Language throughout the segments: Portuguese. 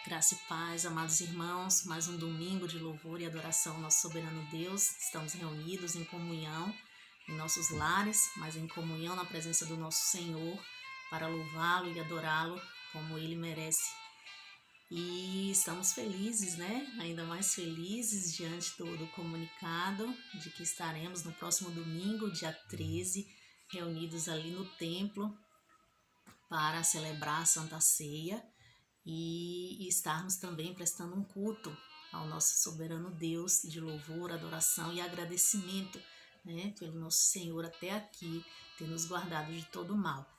Graça e paz, amados irmãos, mais um domingo de louvor e adoração ao nosso soberano Deus. Estamos reunidos em comunhão em nossos lares, mas em comunhão na presença do nosso Senhor, para louvá-lo e adorá-lo como Ele merece. E estamos felizes, né? Ainda mais felizes diante do comunicado de que estaremos no próximo domingo, dia 13, reunidos ali no templo para celebrar a Santa Ceia e estarmos também prestando um culto ao nosso soberano Deus de louvor, adoração e agradecimento, né, pelo nosso Senhor até aqui ter nos guardado de todo o mal.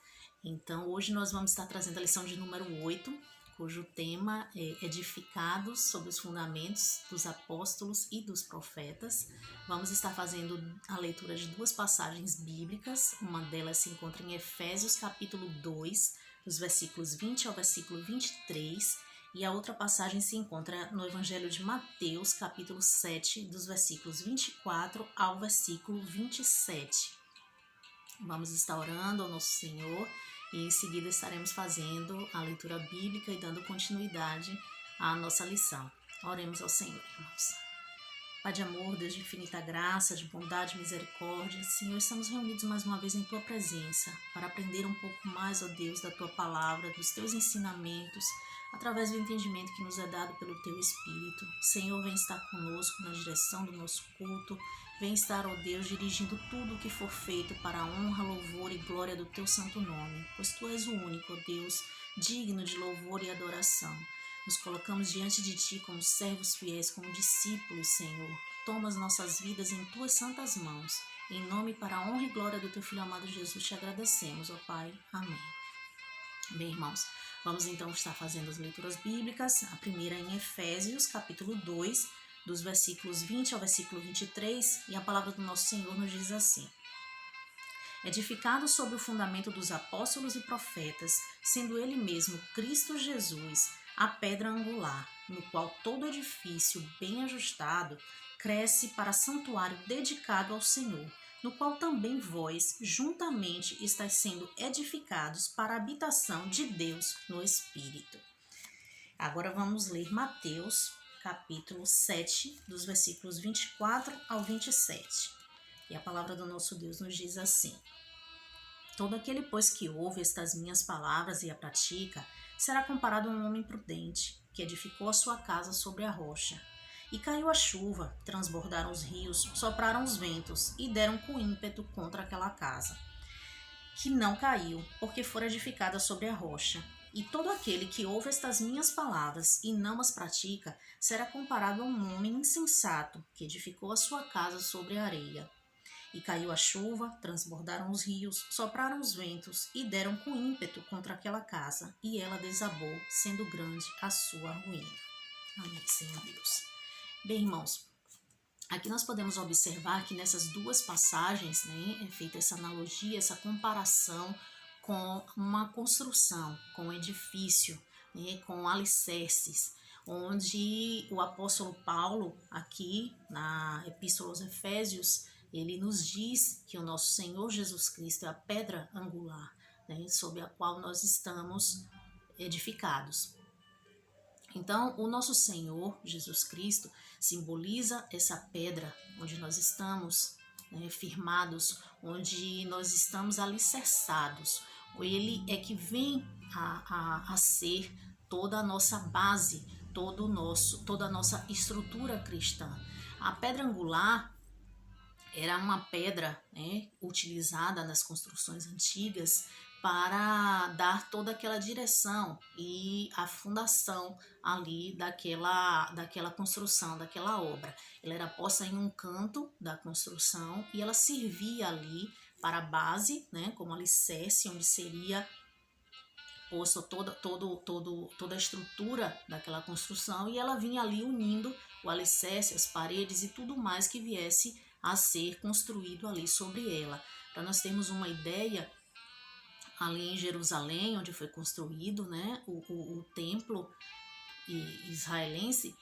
Então hoje nós vamos estar trazendo a lição de número 8, cujo tema é Edificados sobre os fundamentos dos apóstolos e dos profetas. Vamos estar fazendo a leitura de duas passagens bíblicas, uma delas se encontra em Efésios capítulo 2, dos versículos 20 ao versículo 23, e a outra passagem se encontra no Evangelho de Mateus, capítulo 7, dos versículos 24 ao versículo 27. Vamos estar orando ao nosso Senhor e em seguida estaremos fazendo a leitura bíblica e dando continuidade à nossa lição. Oremos ao Senhor, irmãos. Pai de amor, Deus de infinita graça, de bondade e misericórdia, Senhor, estamos reunidos mais uma vez em Tua presença para aprender um pouco mais, ó Deus, da Tua palavra, dos Teus ensinamentos, através do entendimento que nos é dado pelo Teu Espírito. Senhor, vem estar conosco na direção do nosso culto, vem estar, ó Deus, dirigindo tudo o que for feito para a honra, louvor e glória do Teu santo nome, pois Tu és o único, ó Deus, digno de louvor e adoração. Nos colocamos diante de Ti como servos fiéis, como discípulos, Senhor. Toma as nossas vidas em Tuas santas mãos. Em nome e para a honra e glória do Teu Filho amado Jesus, Te agradecemos, ó Pai. Amém. Bem, irmãos, vamos então estar fazendo as leituras bíblicas. A primeira em Efésios, capítulo 2, dos versículos 20 ao versículo 23, e a palavra do nosso Senhor nos diz assim: Edificado sobre o fundamento dos apóstolos e profetas, sendo Ele mesmo Cristo Jesus, a pedra angular, no qual todo edifício bem ajustado cresce para santuário dedicado ao Senhor, no qual também vós, juntamente, estáis sendo edificados para a habitação de Deus no Espírito. Agora vamos ler Mateus, capítulo 7, dos versículos 24 ao 27. E a palavra do nosso Deus nos diz assim: Todo aquele, pois, que ouve estas minhas palavras e a pratica, será comparado a um homem prudente, que edificou a sua casa sobre a rocha. E caiu a chuva, transbordaram os rios, sopraram os ventos, e deram com ímpeto contra aquela casa, que não caiu, porque fora edificada sobre a rocha. E todo aquele que ouve estas minhas palavras e não as pratica, será comparado a um homem insensato, que edificou a sua casa sobre a areia. E caiu a chuva, transbordaram os rios, sopraram os ventos e deram com ímpeto contra aquela casa, e ela desabou, sendo grande a sua ruína. Amém, Senhor Deus. Bem, irmãos, aqui nós podemos observar que nessas duas passagens, né, é feita essa analogia, essa comparação com uma construção, com um edifício, né, com alicerces, onde o apóstolo Paulo, aqui na Epístola aos Efésios, ele nos diz que o nosso Senhor Jesus Cristo é a pedra angular, né, sobre a qual nós estamos edificados. Então, o nosso Senhor Jesus Cristo simboliza essa pedra onde nós estamos, né, firmados, onde nós estamos alicerçados. Ele é que vem a ser toda a nossa base, toda a nossa estrutura cristã. A pedra angular era uma pedra, né, utilizada nas construções antigas para dar toda aquela direção e a fundação ali daquela construção, daquela obra. Ela era posta em um canto da construção e ela servia ali para a base, né, como alicerce, onde seria posto toda a estrutura daquela construção, e ela vinha ali unindo o alicerce, as paredes e tudo mais que viesse a ser construído ali sobre ela. Para nós termos uma ideia, ali em Jerusalém, onde foi construído, né, o templo israelense,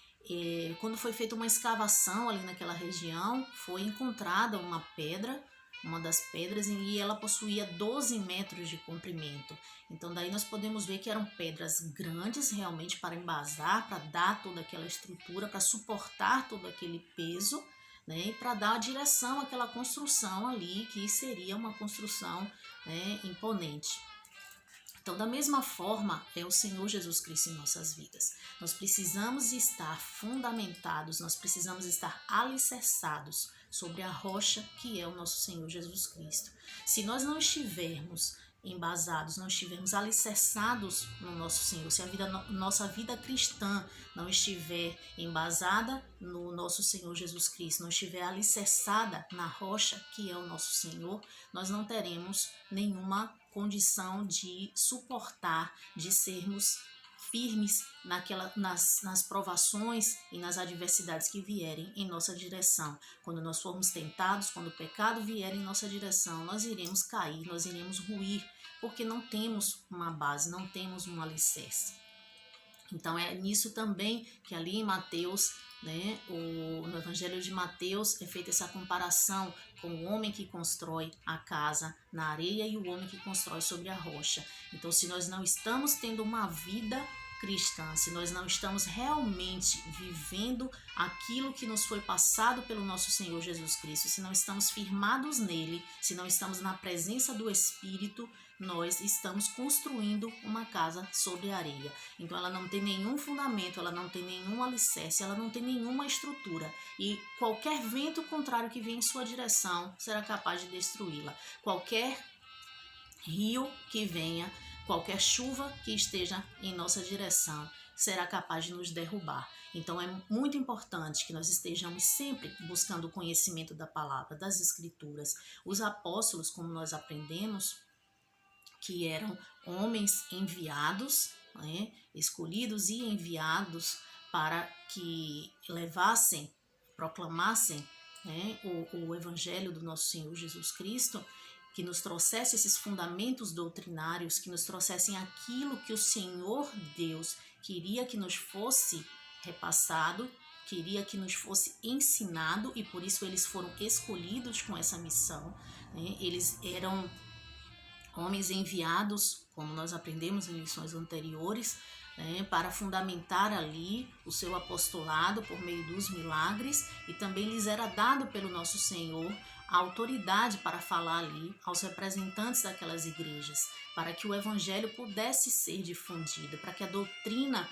quando foi feita uma escavação ali naquela região, foi encontrada uma pedra, uma das pedras, e ela possuía 12 metros de comprimento. Então daí nós podemos ver que eram pedras grandes realmente para embasar, para dar toda aquela estrutura, para suportar todo aquele peso, né, e para dar a direção àquela construção ali, que seria uma construção, né, imponente. Então, da mesma forma, é o Senhor Jesus Cristo em nossas vidas. Nós precisamos estar fundamentados, nós precisamos estar alicerçados sobre a rocha que é o nosso Senhor Jesus Cristo. Se nós não estivermos embasados, não estivermos alicerçados no nosso Senhor, se nossa vida cristã não estiver embasada no nosso Senhor Jesus Cristo, não estiver alicerçada na rocha que é o nosso Senhor, nós não teremos nenhuma condição de suportar, de sermos firmes nas provações e nas adversidades que vierem em nossa direção. Quando nós formos tentados, quando o pecado vier em nossa direção, nós iremos cair, nós iremos ruir, porque não temos uma base, não temos um alicerce. Então é nisso também que ali em Mateus, né, no Evangelho de Mateus é feita essa comparação com o homem que constrói a casa na areia e o homem que constrói sobre a rocha. Então, se nós não estamos tendo uma vida cristã, se nós não estamos realmente vivendo aquilo que nos foi passado pelo nosso Senhor Jesus Cristo, se não estamos firmados nele, se não estamos na presença do Espírito, nós estamos construindo uma casa sobre areia. Então ela não tem nenhum fundamento, ela não tem nenhum alicerce, ela não tem nenhuma estrutura. E qualquer vento contrário que venha em sua direção será capaz de destruí-la. Qualquer rio que venha, qualquer chuva que esteja em nossa direção será capaz de nos derrubar. Então é muito importante que nós estejamos sempre buscando o conhecimento da palavra, das escrituras. Os apóstolos, como nós aprendemos, que eram homens enviados, né, escolhidos e enviados para que levassem, proclamassem, né, o evangelho do nosso Senhor Jesus Cristo, que nos trouxesse esses fundamentos doutrinários, que nos trouxessem aquilo que o Senhor Deus queria que nos fosse repassado, queria que nos fosse ensinado, e por isso eles foram escolhidos com essa missão, né? Eles eram homens enviados, como nós aprendemos em lições anteriores, né, para fundamentar ali o seu apostolado por meio dos milagres, e também lhes era dado pelo nosso Senhor a autoridade para falar ali aos representantes daquelas igrejas, para que o evangelho pudesse ser difundido, para que a doutrina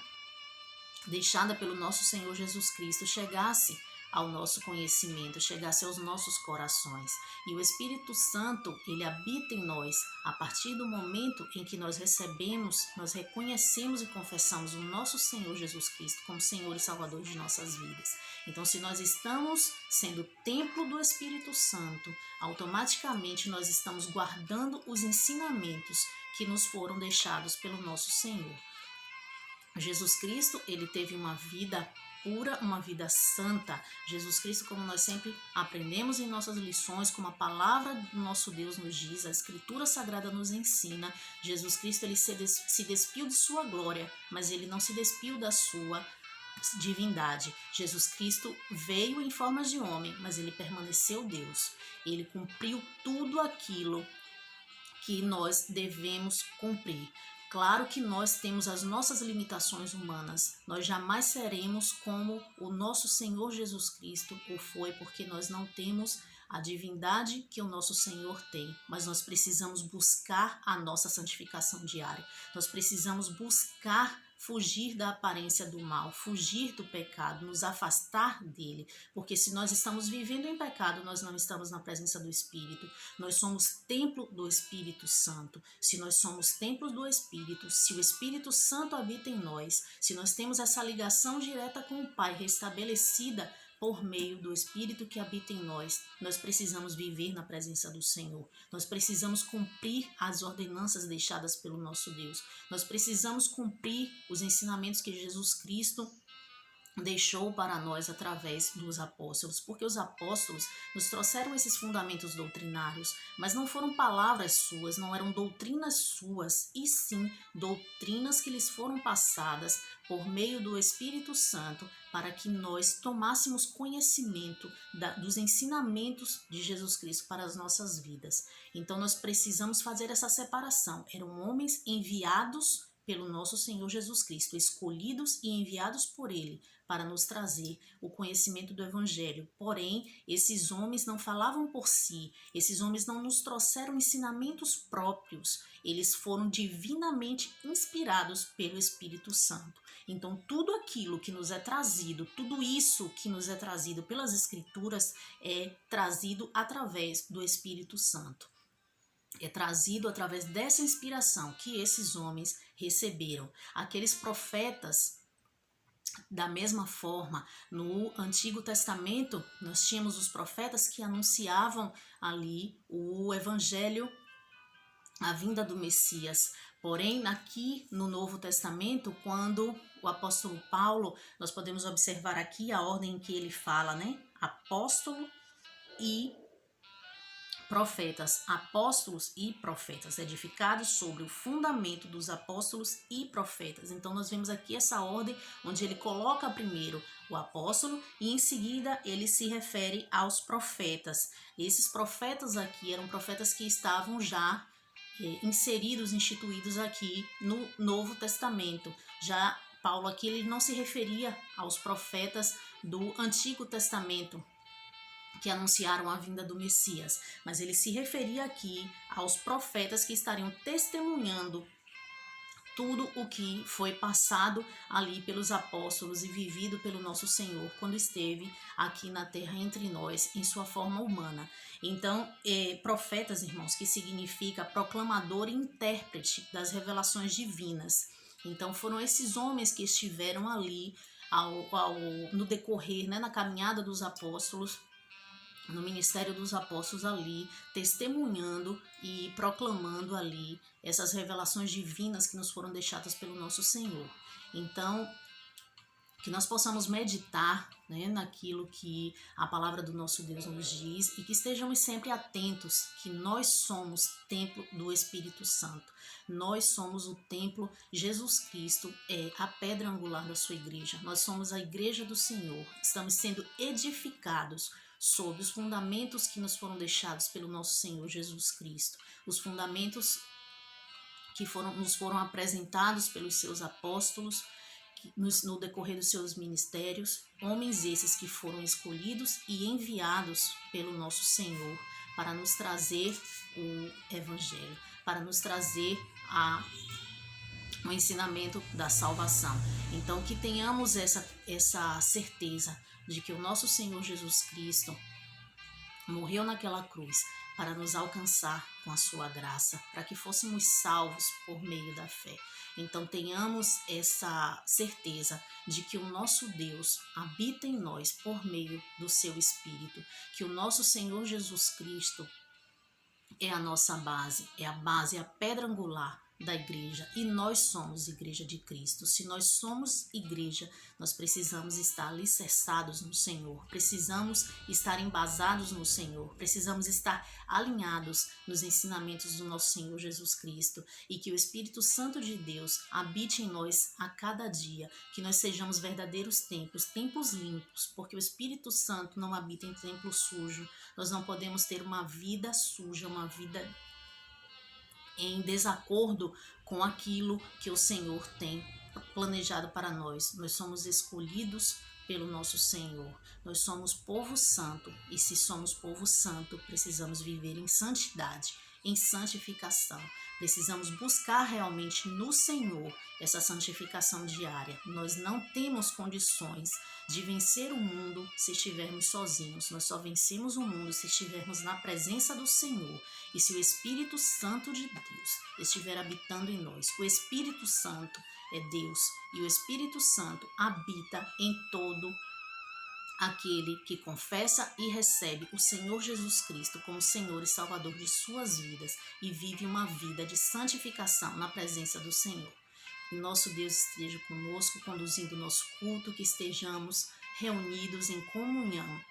deixada pelo nosso Senhor Jesus Cristo chegasse ao nosso conhecimento, chegasse aos nossos corações. E o Espírito Santo, ele habita em nós a partir do momento em que nós recebemos, nós reconhecemos e confessamos o nosso Senhor Jesus Cristo como Senhor e Salvador de nossas vidas. Então, se nós estamos sendo templo do Espírito Santo, automaticamente nós estamos guardando os ensinamentos que nos foram deixados pelo nosso Senhor. Jesus Cristo, ele teve uma vida pura, uma vida santa. Jesus Cristo, como nós sempre aprendemos em nossas lições, como a palavra do nosso Deus nos diz, a Escritura Sagrada nos ensina, Jesus Cristo, ele se despiu de sua glória, mas ele não se despiu da sua divindade. Jesus Cristo veio em forma de homem, mas ele permaneceu Deus. Ele cumpriu tudo aquilo que nós devemos cumprir. Claro que nós temos as nossas limitações humanas, nós jamais seremos como o nosso Senhor Jesus Cristo o foi, porque nós não temos a divindade que o nosso Senhor tem, mas nós precisamos buscar a nossa santificação diária, nós precisamos buscar fugir da aparência do mal, fugir do pecado, nos afastar dele, porque se nós estamos vivendo em pecado, nós não estamos na presença do Espírito. Nós somos templo do Espírito Santo. Se nós somos templos do Espírito, se o Espírito Santo habita em nós, se nós temos essa ligação direta com o Pai restabelecida por meio do Espírito que habita em nós, nós precisamos viver na presença do Senhor. Nós precisamos cumprir as ordenanças deixadas pelo nosso Deus. Nós precisamos cumprir os ensinamentos que Jesus Cristo deixou para nós através dos apóstolos, porque os apóstolos nos trouxeram esses fundamentos doutrinários, mas não foram palavras suas, não eram doutrinas suas, e sim doutrinas que lhes foram passadas por meio do Espírito Santo, para que nós tomássemos conhecimento dos ensinamentos de Jesus Cristo para as nossas vidas. Então nós precisamos fazer essa separação. Eram homens enviados pelo nosso Senhor Jesus Cristo, escolhidos e enviados por Ele para nos trazer o conhecimento do Evangelho. Porém, esses homens não falavam por si, esses homens não nos trouxeram ensinamentos próprios, eles foram divinamente inspirados pelo Espírito Santo. Então, tudo aquilo que nos é trazido, tudo isso que nos é trazido pelas Escrituras é trazido através do Espírito Santo. É trazido através dessa inspiração que esses homens receberam. Aqueles profetas, da mesma forma, no Antigo Testamento, nós tínhamos os profetas que anunciavam ali o Evangelho, a vinda do Messias. Porém, aqui no Novo Testamento, quando o apóstolo Paulo, nós podemos observar aqui a ordem em que ele fala, né? Apóstolo e profetas, apóstolos e profetas, edificados sobre o fundamento dos apóstolos e profetas. Então nós vemos aqui essa ordem onde ele coloca primeiro o apóstolo e em seguida ele se refere aos profetas. Esses profetas aqui eram profetas que estavam já inseridos, instituídos aqui no Novo Testamento. Já Paulo aqui ele não se referia aos profetas do Antigo Testamento, que anunciaram a vinda do Messias, mas ele se referia aqui aos profetas que estariam testemunhando tudo o que foi passado ali pelos apóstolos e vivido pelo nosso Senhor quando esteve aqui na terra entre nós em sua forma humana. Então, profetas, irmãos, que significa proclamador e intérprete das revelações divinas. Então, foram esses homens que estiveram ali no decorrer, né, na caminhada dos apóstolos, no ministério dos apóstolos ali, testemunhando e proclamando ali essas revelações divinas que nos foram deixadas pelo nosso Senhor. Então, que nós possamos meditar, né, naquilo que a palavra do nosso Deus nos diz e que estejamos sempre atentos que nós somos templo do Espírito Santo. Nós somos o templo, Jesus Cristo é a pedra angular da sua igreja. Nós somos a igreja do Senhor. Estamos sendo edificados sobre os fundamentos que nos foram deixados pelo nosso Senhor Jesus Cristo, os fundamentos que nos foram apresentados pelos seus apóstolos no decorrer dos seus ministérios, homens esses que foram escolhidos e enviados pelo nosso Senhor para nos trazer o Evangelho, para nos trazer o ensinamento da salvação. Então, que tenhamos essa certeza de que o nosso Senhor Jesus Cristo morreu naquela cruz para nos alcançar com a sua graça, para que fôssemos salvos por meio da fé. Então tenhamos essa certeza de que o nosso Deus habita em nós por meio do seu Espírito, que o nosso Senhor Jesus Cristo é a nossa base, a pedra angular da igreja, e nós somos igreja de Cristo. Se nós somos igreja, nós precisamos estar alicerçados no Senhor, precisamos estar embasados no Senhor, precisamos estar alinhados nos ensinamentos do nosso Senhor Jesus Cristo, e que o Espírito Santo de Deus habite em nós a cada dia, que nós sejamos verdadeiros templos limpos, porque o Espírito Santo não habita em templo sujo. Nós não podemos ter uma vida suja, uma vida em desacordo com aquilo que o Senhor tem planejado para nós. Nós somos escolhidos pelo nosso Senhor. Nós somos povo santo, e se somos povo santo, precisamos viver em santidade, em santificação. Precisamos buscar realmente no Senhor essa santificação diária. Nós não temos condições de vencer o mundo se estivermos sozinhos. Nós só vencemos o mundo se estivermos na presença do Senhor e se o Espírito Santo de Deus estiver habitando em nós. O Espírito Santo é Deus e o Espírito Santo habita em todo aquele que confessa e recebe o Senhor Jesus Cristo como Senhor e Salvador de suas vidas e vive uma vida de santificação na presença do Senhor. Que nosso Deus esteja conosco, conduzindo o nosso culto, que estejamos reunidos em comunhão.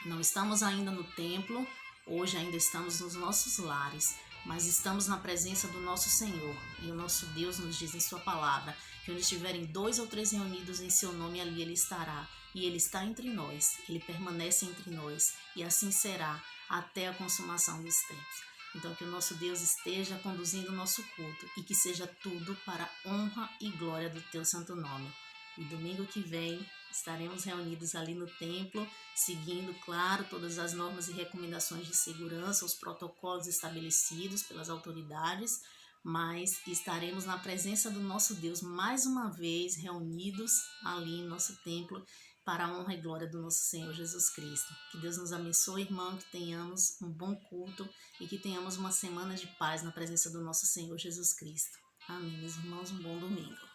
Não estamos ainda no templo, hoje ainda estamos nos nossos lares, mas estamos na presença do nosso Senhor. E o nosso Deus nos diz em sua palavra que onde estiverem 2 ou 3 reunidos em seu nome, ali ele estará. E ele está entre nós, ele permanece entre nós, e assim será até a consumação dos tempos. Então, que o nosso Deus esteja conduzindo o nosso culto e que seja tudo para a honra e glória do teu santo nome. E domingo que vem estaremos reunidos ali no templo, seguindo, claro, todas as normas e recomendações de segurança, os protocolos estabelecidos pelas autoridades, mas estaremos na presença do nosso Deus mais uma vez reunidos ali em nosso templo para a honra e glória do nosso Senhor Jesus Cristo. Que Deus nos abençoe, irmão, que tenhamos um bom culto e que tenhamos uma semana de paz na presença do nosso Senhor Jesus Cristo. Amém, meus irmãos, um bom domingo.